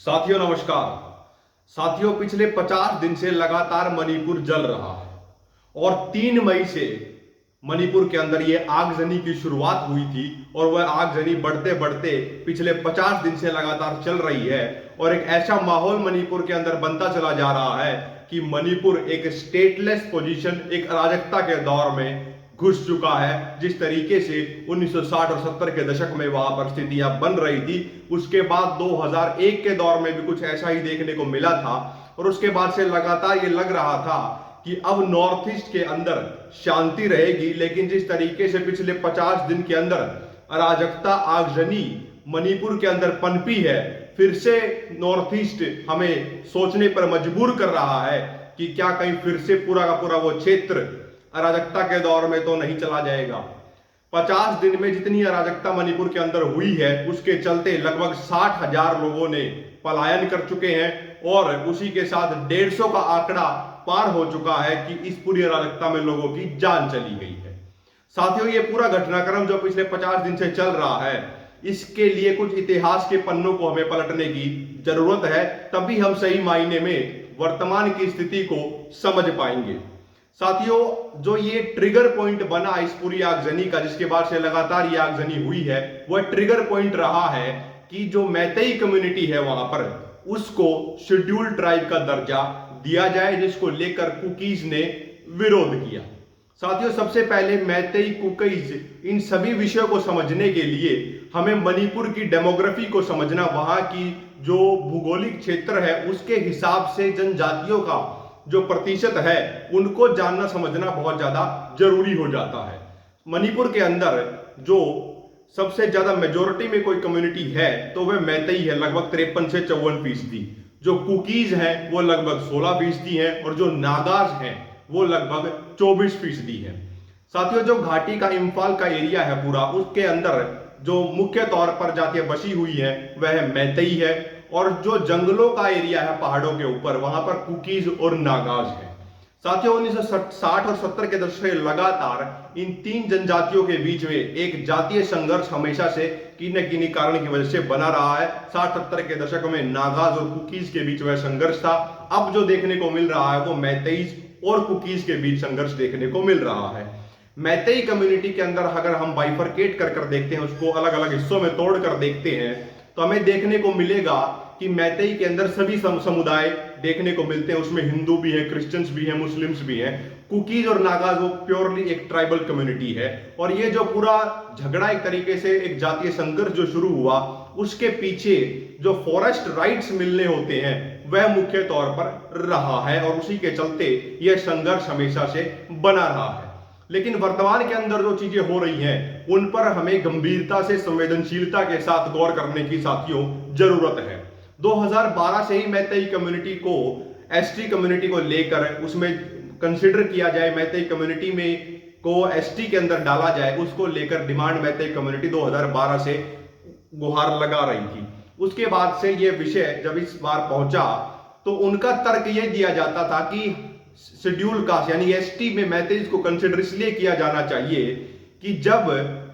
साथियों नमस्कार। साथियों पिछले 50 दिन से लगातार मणिपुर जल रहा है और 3 मई से मणिपुर के अंदर ये आगजनी की शुरुआत हुई थी और वह आगजनी बढ़ते बढ़ते पिछले 50 दिन से लगातार चल रही है और एक ऐसा माहौल मणिपुर के अंदर बनता चला जा रहा है कि मणिपुर एक स्टेटलेस पोजीशन, एक अराजकता के दौर में घुस चुका है। जिस तरीके से 1960 और 70 के दशक में वहां पर स्थितियां बन रही थी, उसके बाद 2001 के दौर में भी कुछ ऐसा ही देखने को मिला था और उसके बाद से लगातार ये लग रहा था कि अब नॉर्थ ईस्ट के अंदर शांति रहेगी। लेकिन जिस तरीके से पिछले 50 दिन के अंदर अराजकता, आगजनी मणिपुर के अंदर पनपी है, फिर से नॉर्थ ईस्ट हमें सोचने पर मजबूर कर रहा है कि क्या कहीं फिर से पूरा का पूरा वो क्षेत्र अराजकता के दौर में तो नहीं चला जाएगा। 50 दिन में जितनी अराजकता मणिपुर के अंदर हुई है, उसके चलते लगभग 60,000 लोगों ने पलायन कर चुके हैं और उसी के साथ 150 का आंकड़ा पार हो चुका है कि इस पूरी अराजकता में लोगों की जान चली गई है। साथियों, ये पूरा घटनाक्रम जो पिछले 50 दिन से चल रहा है, इसके लिए कुछ इतिहास के पन्नों को हमें पलटने की जरूरत है, तभी हम सही मायने में वर्तमान की स्थिति को समझ पाएंगे। साथियों, जो ये ट्रिगर पॉइंट बना इस पूरी आगजनी का, जिसके बाद से लगातार ये आगजनी हुई है, वह ट्रिगर पॉइंट रहा है कि जो मैतेई कम्युनिटी है वहां पर, उसको शेड्यूल ट्राइब का दर्जा दिया जाए, जिसको लेकर कुकीज ने विरोध किया। साथियों, सबसे पहले मैतेई, कुकीज, इन सभी विषयों को समझने के लिए हमें मणिपुर की डेमोग्राफी को समझना, वहां की जो भूगोलिक क्षेत्र है उसके हिसाब से जनजातियों का जो प्रतिशत है उनको जानना समझना बहुत ज्यादा जरूरी हो जाता है। मणिपुर के अंदर जो सबसे ज्यादा मेजोरिटी में कोई कम्युनिटी है तो वह मैतेई है, लगभग 53 से 54%। जो कुकीज हैं वो लगभग 16% हैं और जो नागाज हैं वो लगभग 24% है। साथियों, जो घाटी का इम्फाल का एरिया है पूरा, उसके अंदर जो मुख्य तौर पर जातियां बसी हुई है वह मैतेई है और जो जंगलों का एरिया है पहाड़ों के ऊपर, वहां पर कुकीज और नागाज है। साथियों, 1960 और 70 के दशक से लगातार इन 3 जनजातियों के बीच में एक जातीय संघर्ष हमेशा से किसी न किसी कारण की वजह से बना रहा है। 60-70 के दशक में नागाज और कुकीज के बीच वह संघर्ष था। अब जो देखने को मिल रहा है वो मैतेईज और कुकीज के बीच संघर्ष देखने को मिल रहा है। मैतेई कम्युनिटी के अंदर अगर हम बाइफरकेट कर देखते हैं, उसको अलग अलग हिस्सों में तोड़ कर देखते हैं, तो हमें देखने को मिलेगा कि मैतेई के अंदर सभी समुदाय देखने को मिलते हैं। उसमें हिंदू भी है, क्रिश्चियंस भी है, मुस्लिम्स भी हैं। कुकीज और नागाज वो प्योरली एक ट्राइबल कम्युनिटी है और ये जो पूरा झगड़ा एक तरीके से एक जातीय संघर्ष जो शुरू हुआ, उसके पीछे जो फॉरेस्ट राइट्स मिलने होते हैं वह मुख्य तौर पर रहा है और उसी के चलते यह संघर्ष हमेशा से बना रहा है। लेकिन वर्तमान के अंदर जो चीजें हो रही हैं उन पर हमें गंभीरता से, संवेदनशीलता के साथ गौर करने की साथियों जरूरत है। 2012 से ही मैतेई कम्युनिटी को, एसटी कम्युनिटी को लेकर उसमें कंसिडर किया जाए, मैतेई कम्युनिटी में को एसटी के अंदर डाला जाए, उसको लेकर डिमांड मैतेई कम्युनिटी 2012 से गुहार लगा रही थी। उसके बाद से यह विषय जब इस बार पहुंचा तो उनका तर्क यह दिया जाता था कि शेड्यूल कास्ट यानी एसटी में मैतेईज को कंसिडर इसलिए किया जाना चाहिए कि जब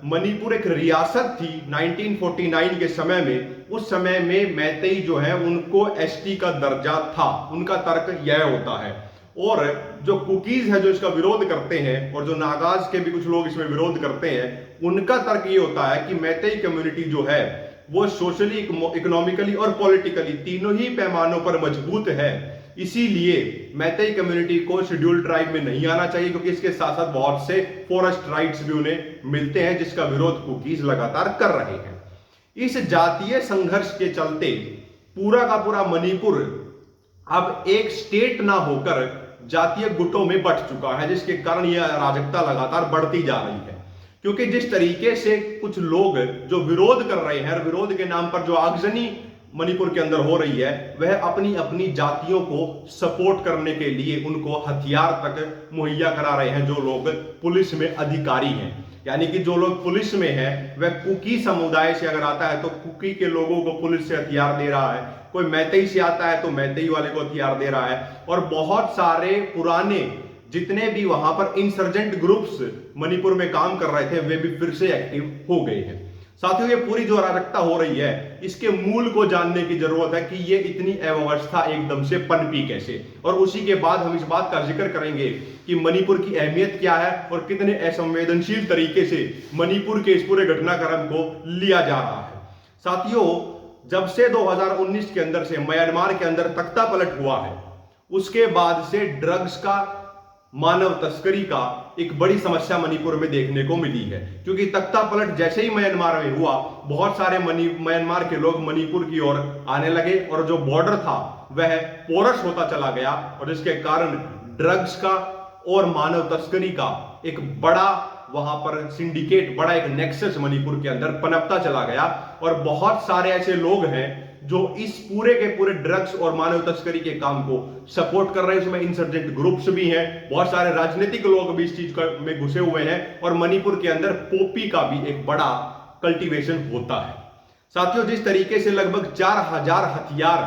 मणिपुर एक रियासत थी 1949 के समय में, उस समय में मैतेई जो है उनको एसटी का दर्जा था। उनका तर्क यह होता है। और जो कुकीज है जो इसका विरोध करते हैं और जो नागाज के भी कुछ लोग इसमें विरोध करते हैं, उनका तर्क ये होता है कि मैतेई कम्युनिटी जो है वो सोशली, इकोनॉमिकली और पॉलिटिकली तीनों ही पैमानों पर मजबूत है। इसीलिए मैतेई कम्युनिटी को शेड्यूल ट्राइब में नहीं आना चाहिए, क्योंकि इसके साथ साथ बहुत से फॉरेस्ट राइट्स भी उन्हें मिलते हैं, जिसका विरोध कुकीज लगातार कर रहे हैं। इस जातीय संघर्ष के चलते पूरा का पूरा मणिपुर अब एक स्टेट ना होकर जातीय गुटों में बंट चुका है, जिसके कारण यह अराजकता लगातार बढ़ती जा रही है। क्योंकि जिस तरीके से कुछ लोग जो विरोध कर रहे हैं, विरोध के नाम पर जो आगजनी मणिपुर के अंदर हो रही है, वह अपनी अपनी जातियों को सपोर्ट करने के लिए उनको हथियार तक मुहैया करा रहे हैं। जो लोग पुलिस में अधिकारी हैं, यानी कि जो लोग पुलिस में हैं, वह कुकी समुदाय से अगर आता है तो कुकी के लोगों को पुलिस से हथियार दे रहा है, कोई मैतेई से आता है तो मैतेई वाले को हथियार दे रहा है। और बहुत सारे पुराने जितने भी वहां पर इंसर्जेंट ग्रुप्स मणिपुर में काम कर रहे थे वे भी फिर से एक्टिव हो गए हैं। साथियों, ये पूरी जो अराजकता हो रही है, इसके मूल को जानने की जरूरत है कि ये इतनी अव्यवस्था एकदम से पनपी कैसे। और उसी के बाद हम इस बात का जिक्र करेंगे कि मणिपुर की अहमियत क्या है और कितने असंवेदनशील तरीके से मणिपुर के इस पूरे घटनाक्रम को लिया जा रहा है। साथियों, जब से 2019 के अंदर से म्यांमार के अंदर तख्ता पलट हुआ है, उसके बाद से ड्रग्स का, मानव तस्करी का एक बड़ी समस्या मणिपुर में देखने को मिली है। क्योंकि तख्ता पलट जैसे ही म्यांमार में हुआ, बहुत सारे म्यांमार के लोग मणिपुर की ओर आने लगे और जो बॉर्डर था वह पोरस होता चला गया, और इसके कारण ड्रग्स का और मानव तस्करी का एक बड़ा वहां पर सिंडिकेट, बड़ा एक नेक्सस मणिपुर के अंदर पनपता चला गया। और बहुत सारे ऐसे लोग हैं जो इस पूरे के पूरे ड्रग्स और मानव तस्करी के काम को सपोर्ट कर रहे हैं। उसमें इंसर्जेंट ग्रुप्स भी हैं, बहुत सारे राजनीतिक लोग भी इस चीज में घुसे हुए हैं, और मणिपुर के अंदर पोपी का भी एक बड़ा कल्टीवेशन होता है। साथियों, जिस तरीके से लगभग 4000 हथियार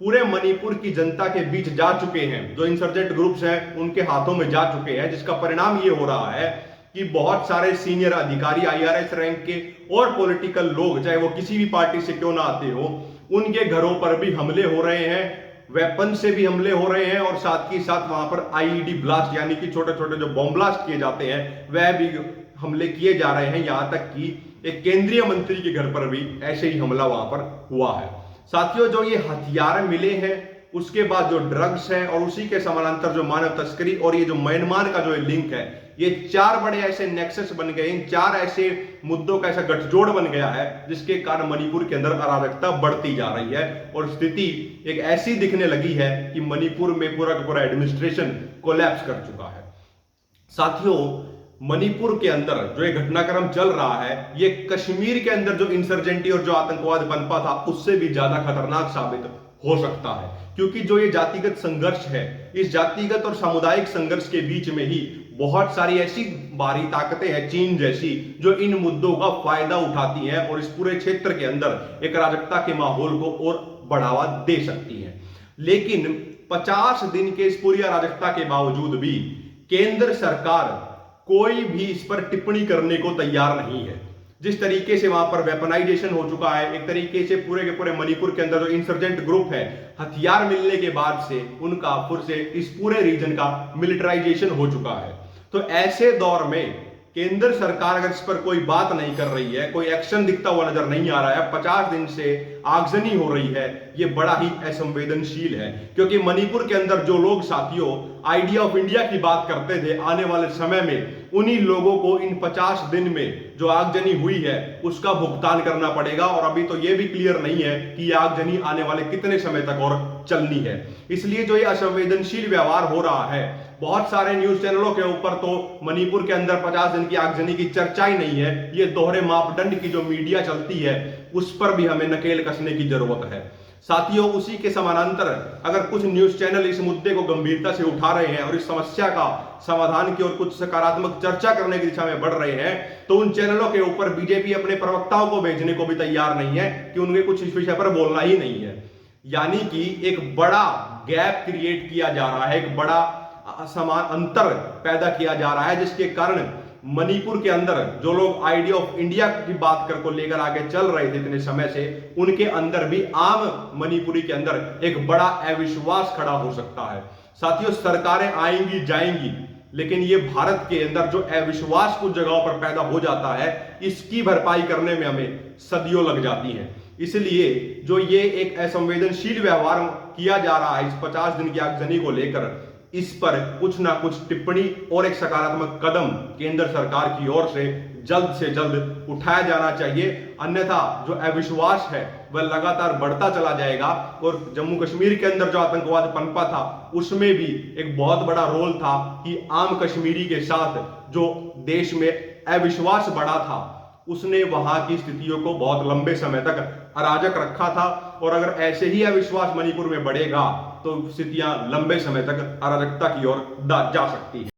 पूरे मणिपुर की जनता के बीच जा चुके हैं, जो इंसर्जेंट ग्रुप्स हैं उनके हाथों में जा चुके हैं, जिसका परिणाम ये हो रहा है कि बहुत सारे सीनियर अधिकारी, IRS रैंक के और पॉलिटिकल लोग, चाहे वो किसी भी पार्टी से क्यों ना आते हो, उनके घरों पर भी हमले हो रहे हैं, वेपन से भी हमले हो रहे हैं, और साथ ही साथ वहां पर IED ब्लास्ट यानी कि छोटे छोटे जो बॉम्ब ब्लास्ट किए जाते हैं वह भी हमले किए जा रहे हैं। यहां तक कि एक केंद्रीय मंत्री के घर पर भी ऐसे ही हमला वहां पर हुआ है। साथियों, जो ये हथियार मिले हैं, उसके बाद जो ड्रग्स है, और उसी के समानांतर जो मानव तस्करी और ये जो म्यांमार का जो लिंक है, ये 4 बड़े ऐसे नेक्सस बन गए, इन 4 ऐसे मुद्दों का ऐसा गठजोड़ बन गया है, जिसके कारण मणिपुर के अंदर अराजकता बढ़ती जा रही है। और स्थिति एक ऐसी दिखने लगी है कि मणिपुर में पूरा का पूरा एडमिनिस्ट्रेशन कोलैप्स कर चुका है। साथियों, मणिपुर के अंदर जो ये घटनाक्रम चल रहा है, ये कश्मीर के अंदर जो इंसर्जेंटी और जो आतंकवाद पनपा था, उससे भी ज्यादा खतरनाक साबित हो सकता है। क्योंकि जो ये जातिगत संघर्ष है, इस जातिगत और सामुदायिक संघर्ष के बीच में ही बहुत सारी ऐसी बाहरी ताकतें हैं, चीन जैसी, जो इन मुद्दों का फायदा उठाती हैं और इस पूरे क्षेत्र के अंदर एक अराजकता के माहौल को और बढ़ावा दे सकती हैं। लेकिन 50 दिन के इस पूरी अराजकता के बावजूद भी केंद्र सरकार कोई भी इस पर टिप्पणी करने को तैयार नहीं है। जिस तरीके से वहां पर वेपनाइजेशन हो चुका है, एक तरीके से पूरे के पूरे मणिपुर के अंदर जो इंसर्जेंट ग्रुप है, हथियार मिलने के बाद से उनका फिर से इस पूरे रीजन का मिलिटराइजेशन हो चुका है। तो ऐसे दौर में केंद्र सरकार अगर इस पर कोई बात नहीं कर रही है, कोई एक्शन दिखता हुआ नजर नहीं आ रहा है, 50 दिन से आगजनी हो रही है, ये बड़ा ही असंवेदनशील है। क्योंकि मणिपुर के अंदर जो लोग साथियों आइडिया ऑफ इंडिया की बात करते थे, आने वाले समय में उन्हीं लोगों को इन 50 दिन में जो आगजनी हुई है उसका भुगतान करना पड़ेगा। और अभी तो यह भी क्लियर नहीं है कि यह आगजनी आने वाले कितने समय तक और चलनी है। इसलिए जो ये असंवेदनशील व्यवहार हो रहा है, बहुत सारे न्यूज चैनलों के ऊपर तो मणिपुर के अंदर 50 दिन की आगजनी की चर्चा ही नहीं है। ये दोहरे मापदंड की जो मीडिया चलती है, उस पर भी हमें नकेल कसने की जरूरत है। साथियों, उसी के समानांतर अगर कुछ न्यूज चैनल इस मुद्दे को गंभीरता से उठा रहे हैं और इस समस्या का समाधान की ओर कुछ सकारात्मक चर्चा करने की दिशा में बढ़ रहे हैं, तो उन चैनलों के ऊपर बीजेपी अपने प्रवक्ताओं को भेजने को भी तैयार नहीं है कि उनके कुछ इस विषय पर बोलना ही नहीं है। यानी कि एक बड़ा गैप क्रिएट किया जा रहा है, एक बड़ा असमान अंतर पैदा किया जा रहा है, जिसके कारण मणिपुर के अंदर जो लोग आइडिया ऑफ इंडिया की बात कर को लेकर आगे चल रहे थे इतने समय से, उनके अंदर भी आम मणिपुरी के अंदर एक बड़ा अविश्वास खड़ा हो सकता है। साथियों, सरकारें आएंगी जाएंगी, लेकिन ये भारत के अंदर जो अविश्वास कुछ जगहों पर पैदा हो जाता है, इसकी भरपाई करने में हमें सदियों लग जाती हैं। इसलिए जो ये एक असंवेदनशील व्यवहार किया जा रहा है इस 50 दिन की आगजनी को लेकर, इस पर कुछ ना कुछ टिप्पणी और एक सकारात्मक कदम केंद्र सरकार की ओर से जल्द उठाया जाना चाहिए। अन्यथा जो अविश्वास है वह लगातार बढ़ता चला जाएगा। और जम्मू कश्मीर के अंदर जो आतंकवाद पनपा था, उसमें भी एक बहुत बड़ा रोल था कि आम कश्मीरी के साथ जो देश में अविश्वास बढ़ा था, उसने वहां की स्थितियों को बहुत लंबे समय तक अराजक रखा था। और अगर ऐसे ही अविश्वास मणिपुर में बढ़ेगा तो स्थितियां लंबे समय तक अराजकता की ओर जा सकती है।